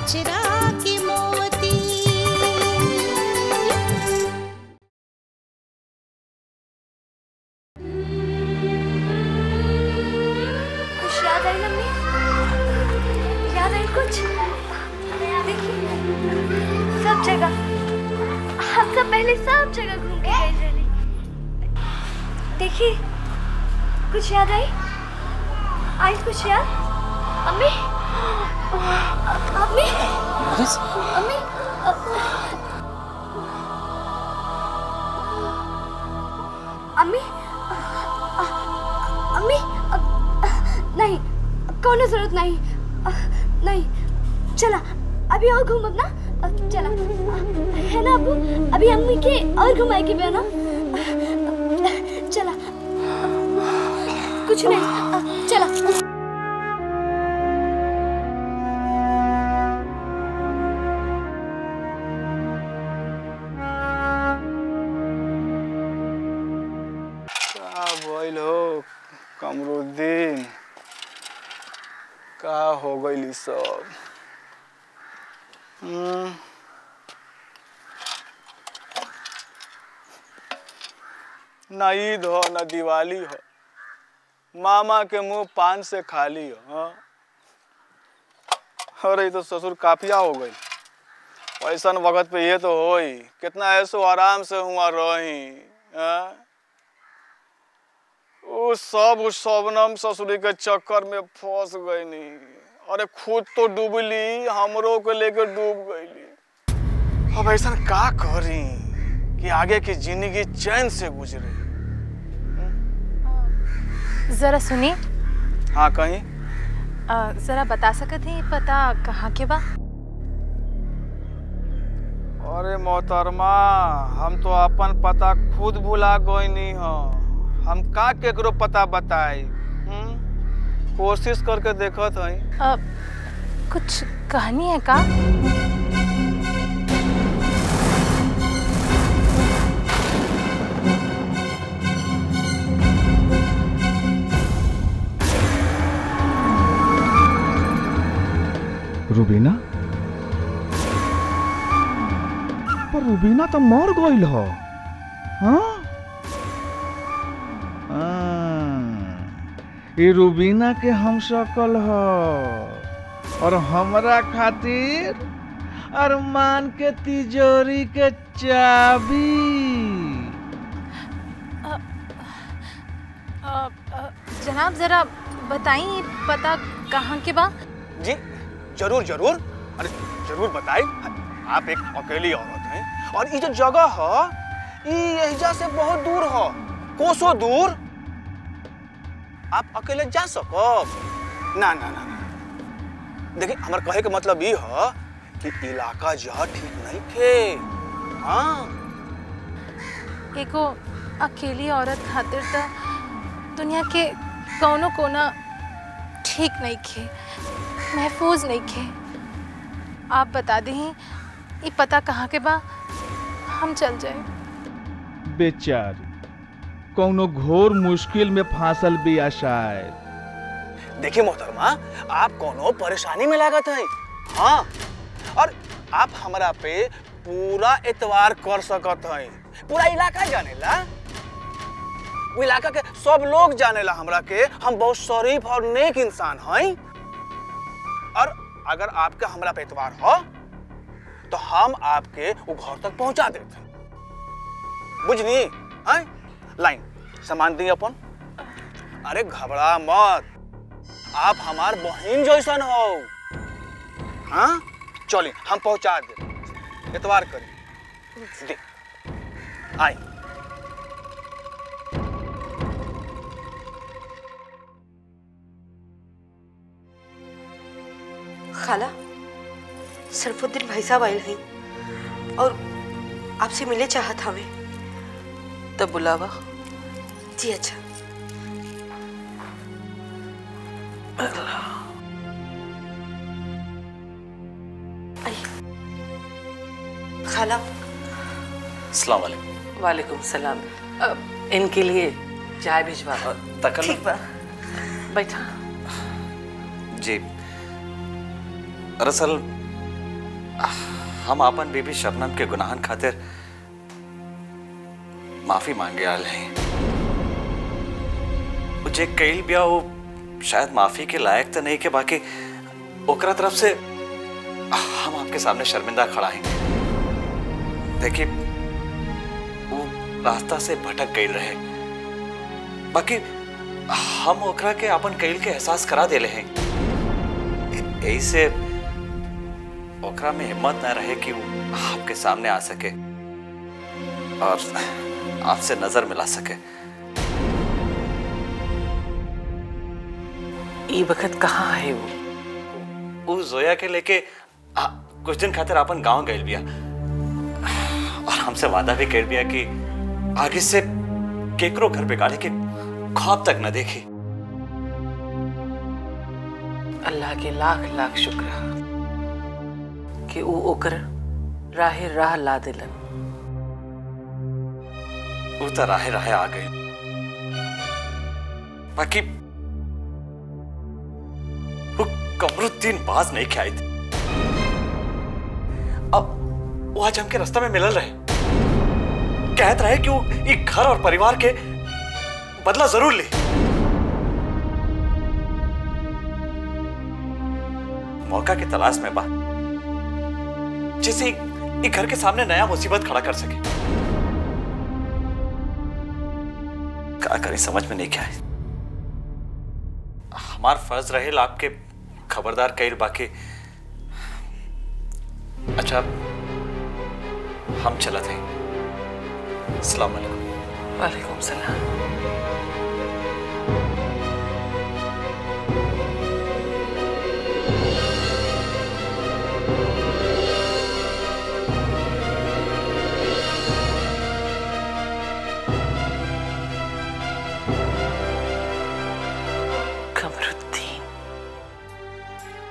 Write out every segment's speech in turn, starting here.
अचरा की मोती। कुछ याद आई मम्मी? याद आई कुछ? देखिए सब जगह हम सब पहले सब जगह घूम के गए रहे। देखिए कुछ याद आई? आई कुछ याद? अम्मी अम्मी अम्मी अम्मी अम्मी नहीं, कोनो जरूरत नहीं। नहीं चला अभी और घूमब ना। चला है ना अबू, अभी अम्मी के और घुमाए के बे ना। चला कुछ नहीं, चला। कमरुद्दीन का हो गई सब? न ईद हो न दिवाली हो, मामा के मुंह पान से खाली हो। अरे तो ससुर काफिया हो गई। ऐसा वक्त पे ये तो हो ही, कितना ऐसो आराम से हुआ रही। उस शबनम ससुरी के चक्कर में फंस गई नी। अरे खुद तो डूबली, हमरों को लेकर डूब गई। अब ऐसा का करी कि आगे की जिंदगी चैन से गुजरे। जरा सुनी। हाँ कहीं? जरा बता सकते हैं पता कहाँ के बा? अरे मोहतरमा, हम तो अपन पता खुद भुला गई नी हो। हम का केकरो पता बताई? कोशिश करके देखत हई। कुछ कहानी है का? रुबीना? पर रुबीना तो मर गई हो। हाँ? ये रुबीना के हम शकल हो और हमरा खातिर अरमान के तिजोरी के चाबी। जनाब जरा बताइए पता कहाँ के बा? जी जरूर जरूर, अरे जरूर बताई। आप एक अकेली औरत हैं और ये जो जगह है ये यहिजा से बहुत दूर हो, कोसों दूर। आप अकेले जा सको? ना ना ना, देखिए हमारे कहे के मतलब ये है कि इलाका जहाँ ठीक नहीं थे। हाँ एगो अकेली औरत खातिर तो दुनिया के कौनो कोना ठीक नहीं खे, महफूज नहीं खे। आप बता दें ये पता कहाँ के बा, हम चल जाए। बेचारी कौनो घोर मुश्किल में फांसल भी शायद। देखिए मोहतरमा, आप कोनो परेशानी में लागत है। हाँ, और आप हमरा पे पूरा एतवार कर सकत हैं। पूरा इलाका जानेला, वो इलाका के सब लोग जानेला हमरा के हम बहुत शरीफ और नेक इंसान हैं। और अगर आपका हमरा पे एतवार हो तो हम आपके वो घर तक पहुंचा देते हैं। बुझनी? हैं? लाइन सामान दी अपन। अरे घबरा मत, आप हमार बहन जैसन हो। हाँ चलिए हम पहुंचा दे, एतवार करिए। दे आई। खाला, सरफुद्दीन भाई साहब आए हैं और आपसे मिले चाहत हमें। तब बुलावा। जी अच्छा। खाला। अस्सलाम वालेकुम। वालेकुम सलाम। इनके लिए चाय भिजवा। ठीक बा। बैठा। जी दरअसल हम अपन बीबी शबनम के गुनाहन खातिर माफी मांगे आल हैं। जे कईल बिया वो शायद माफी के लायक तो नहीं के, बाकी ओकरा तरफ से हम आपके सामने शर्मिंदा खड़ा हैं। देखिए वो रास्ता से भटक गई रहे, बाकी हम ओकरा के अपन कईल के एहसास करा देले हैं। यही से ओकरा में हिम्मत न रहे कि वो आपके सामने आ सके और आपसे नजर मिला सके। ये वक्त कहाँ है वो जोया के लेके कुछ दिन खातिर अपन गांव गए बिया और हमसे वादा भी कर बिया कि आगे से केकरो घर बिगाड़े के ख्वाब तक न देखी। अल्लाह के लाख लाख शुक्र कि वो ओकर राहे राह ला दिलन। वो तो राहे राहे आ गई, बाकी वो कमरुद्दीन बाज नहीं खाई थी। अब वो आज हमके रास्ते में मिलल रहे, कहत रहे कि वो एक घर और परिवार के बदला जरूर ले। मौका की तलाश में बा जिसे एक घर के सामने नया मुसीबत खड़ा कर सके। क्या करें समझ में नहीं क्या है। हमार फर्ज रहे आपके खबरदार कईल, बाकी अच्छा हम चलते हैं। अस्सलाम वालेकुम। वालेकुम सलाम।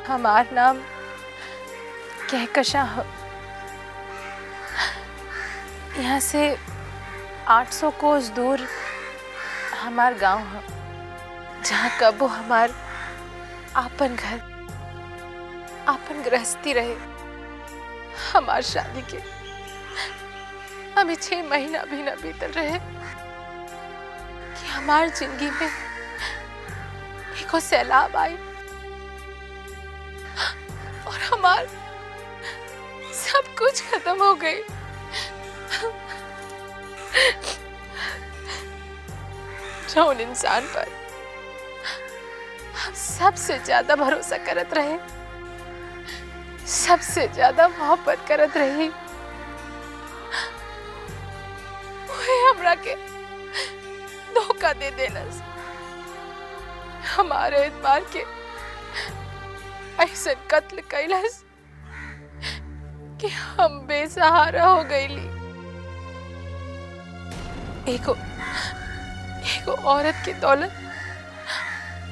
हमार नाम कहकशा है। यहाँ से 800 कोस दूर हमार गांव है, जहाँ कबो हमार आपन घर आपन गृहस्थी रहे। हमार शादी के अभी 6 महीना भी न बीतल रहे कि हमार जिंदगी में एको सैलाब आई और हमार सब कुछ खत्म हो गई। जौन इंसान पर हम सबसे ज्यादा भरोसा करत रहे, सबसे ज्यादा मोहब्बत करत रही, वही हमरा के धोखा दे देलस। हमारे एतबार के ऐसा कत्ल कैलस कि हम बेसहारा हो गईली। एगो औरत की दौलत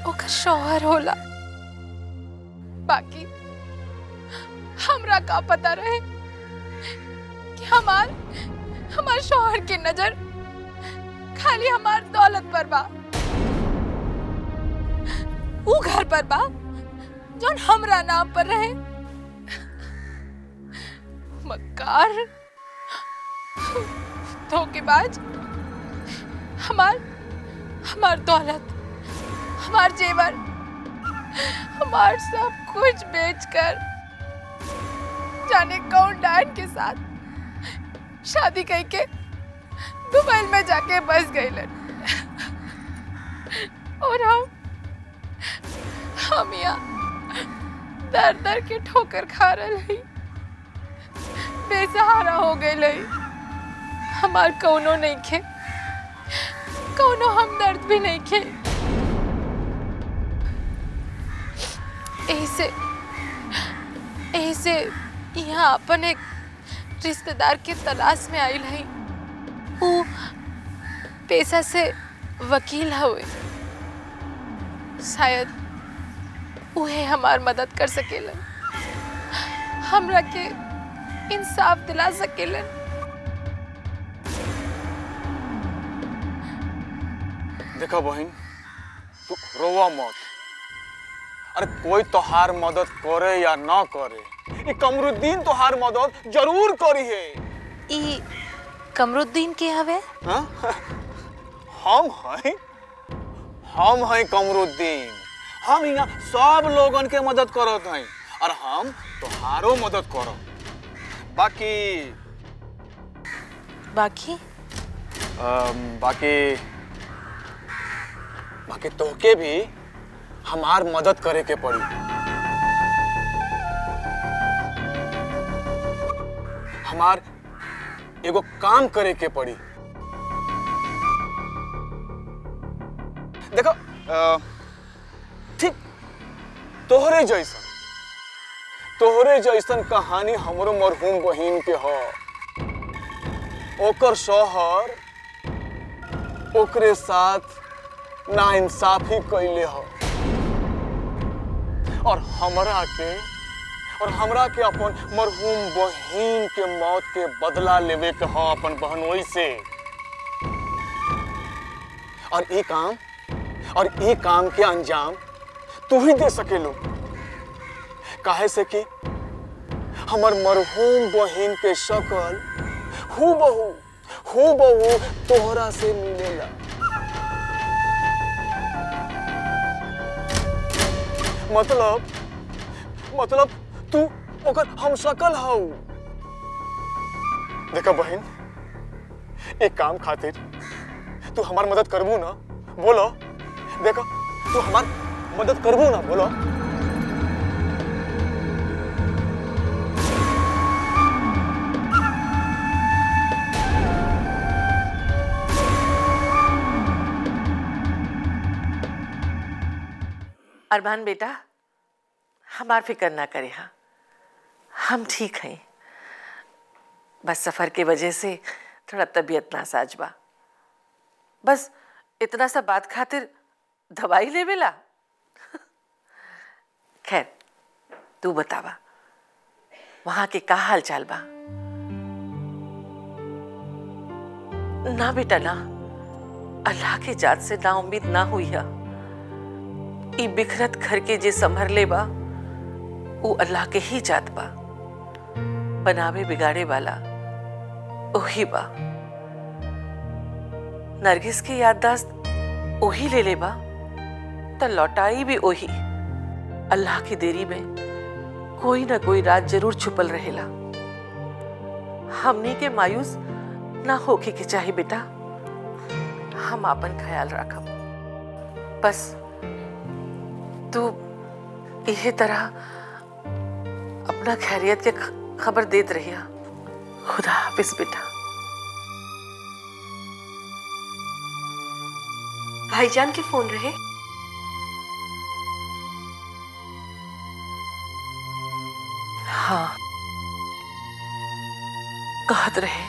ओकर शौहर होला, बाकी हमरा का पता रहे कि हमार शौहर की नजर खाली हमार दौलत पर बा, वो घर पर बा जौन हमरा नाम पर रहे। मक्कार, धोखेबाज, हमार दौलत, हमार जेवर, हमार सब कुछ बेचकर जाने कौन डायन के साथ शादी करके दुबई में जाके बस गए। और हम यहाँ दर दर के ठोकर खा रहे, बेसहारा हो गए। हमार कौनो नहीं खे, कौनो हमदर्द भी नहीं खे। ऐसे यहाँ अपन एक रिश्तेदार के तलाश में आइल है। वो पैसा से वकील हुए, शायद उहे हमार मदद कर सकेलन, हमरा के इंसाफ दिला सकेलन। देखो बहन, तू रोवा मत। अरे कोई तोहार मदद करे या ना करे ये कमरुद्दीन तोहार मदद जरूर करी है। ई कमरुद्दीन के हवे? हाँ? हम हैं कमरुद्दीन। हम यहाँ सब लोगन के मदद करत हैं और हम तोहारो मदद करो। बाकी बाकी तोहके भी हमार मदद करे के पड़ी। हमार एगो काम करे के पड़ी। देखो ठीक तोहरे जैसन कहानी हमरो मरहूम बहिन के हो। ओकर शौहर ओकरे साथ नाइंसाफी कैले हो और हमरा के अपन मरहूम बहिन के मौत के बदला लेवे के हो अपन बहनोई से। और ये काम के अंजाम तू ही दे सकेलो। काहे से कि हमर मरहूम बहिन के शक्ल हूबहू तोहरा से मिलेला। मतलब तू ओकर हम शक्ल हौ। देखा बहन, एक काम खातिर तू हमार मदद करबू ना? बोलो। देखो तू हमार मदद करबू ना? बोलो। अरमान बेटा, हमार फिक्र ना करे। हाँ, हम ठीक हैं। बस सफर के वजह से थोड़ा तबीयत नासाज बा। बस इतना सा बात खातिर दवाई लेवेला। खैर, तू बतावा वहां के का हाल चाल बा? ना बेटा ना, अल्लाह के जात से ना उम्मीद ना हुई है। ई बिखरत घर के जे संभर ले बा वो अल्लाह के ही जात बा। बनावे बिगाड़े वाला ओही बा। नरगिस की याददाश्त ओही ले ले बा तो लौटाई भी ओही। अल्लाह की देरी में कोई ना कोई राज जरूर छुपल रहेला। हमनी के मायूस ना होके के चाहिए बेटा। हम आपन ख्याल रखब। बस तू इहे तरह अपना खैरियत के खबर देत रहिया। खुदा हाफिज बेटा। भाईजान के फोन रहे? हाँ, कहत रहे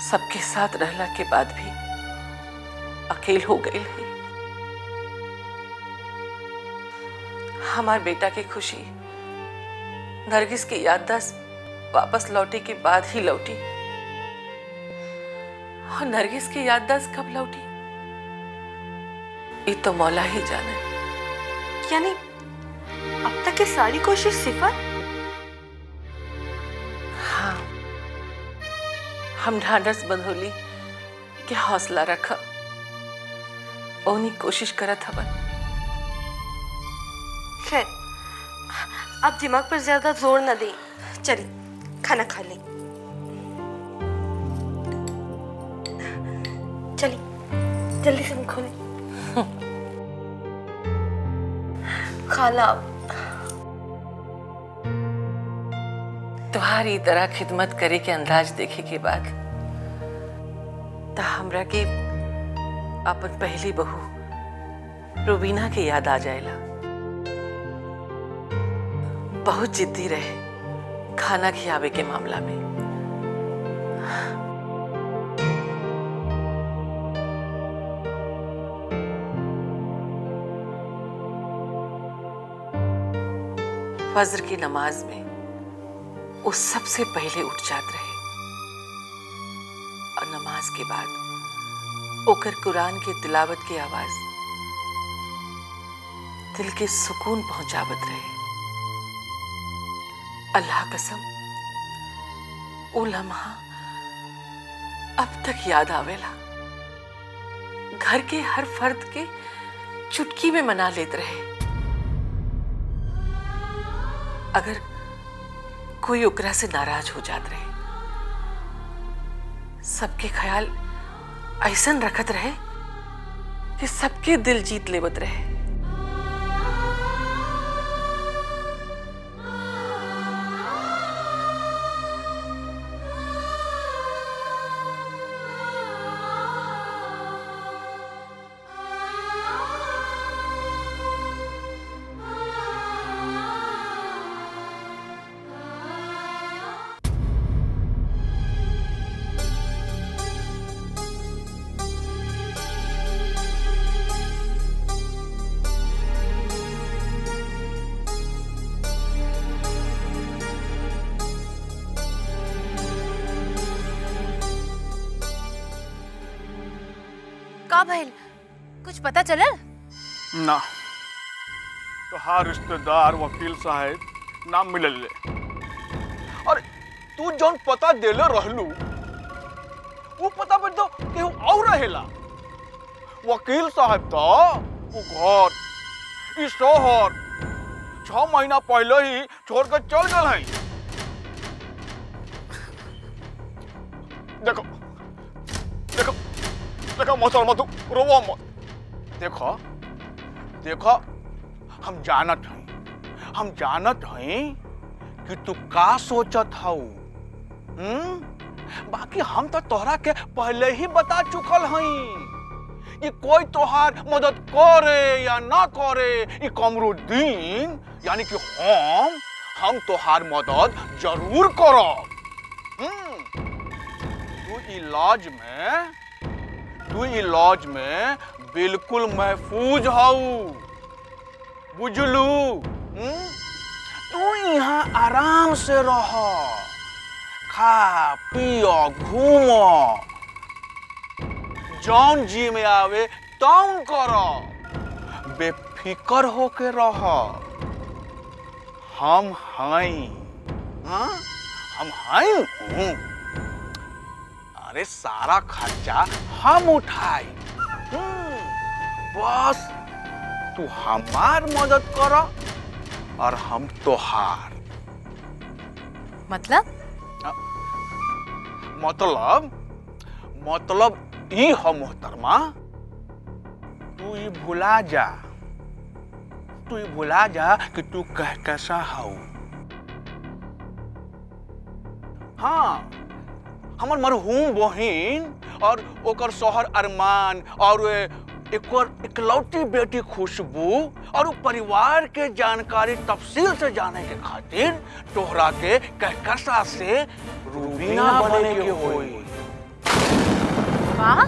सबके साथ रहला के बाद भी अकेल हो गई है। हमार बेटा की खुशी नरगिस की याददाश्त वापस लौटी के बाद ही लौटी। और नरगिस की याददाश्त कब लौटी ये तो मौला ही जाने। यानी अब तक की सारी कोशिश सिफर? हाँ, हम ढांढस बंधोली के हौसला रखा ओनी कोशिश करत हवन। खैर, अब दिमाग पर ज्यादा जोर न दें। चलिए खाना खा लें। चलिए जल्दी से मुंह खोलें। खाला तुम्हारी तरह खिदमत करे के अंदाज देखे के बाद ता हमरा के अपन पहली बहू रुबीना के याद आ जाएला। बहुत जिद्दी रहे खाना खियावे के मामला में। फजर की नमाज में वो सबसे पहले उठ जात रहे और नमाज के बाद ओकर कुरान के तिलावत की आवाज दिल के सुकून पहुंचावत रहे। अल्लाह कसम वो लम्हा अब तक याद आवेला। घर के हर फर्द के चुटकी में मना लेते रहे। अगर कोई ओकरा से नाराज हो जात रहे, सबके ख्याल ऐसन रखत रहे कि सबके दिल जीत लेवत रहे। का भइल? कुछ पता चलल? ना, तो हर रिश्तेदार वकील साहब नाम मिलल ले। और तू जौन पता देले रहलू वो पता पर तो केहू और रहेला। वकील साहब तो वो घर इस शहर 6 महीना पहले ही छोड़ कर चल गए हैं। देखो देखो देखो मोहतरमा, तू रोवो मत। देखो देखो हम जानत हैं कि तू का सोचत हऊ। बाकी हम तो तोहरा के पहले ही बता चुकल हई कि कोई तोहार मदद करे या ना करे, ये कमरुद्दीन यानी कि हम तोहार मदद जरूर करब। तू इलाज में बिल्कुल महफूज हऊ, बुझलू। तू यहाँ आराम से रह, खा पियो घूमो, जौन जी में आवे तौन करो, बेफिकर होके रह। हम हैं, हम हैं। अरे सारा खर्चा हम उठाई, बस तू हमार मदद कर और हम तोहार। मतलब? मतलब ई है मोहतरमा, तू ये भुला जा कि तू कैसा हऊ। हाँ, हमर मरहूम बहिन और ओकर सोहर अरमान और इकलौती बेटी खुशबू और परिवार के जानकारी तफसील से जाने के खातिर तोहरा के कहकशा से रूबीना बने के होई। वाह,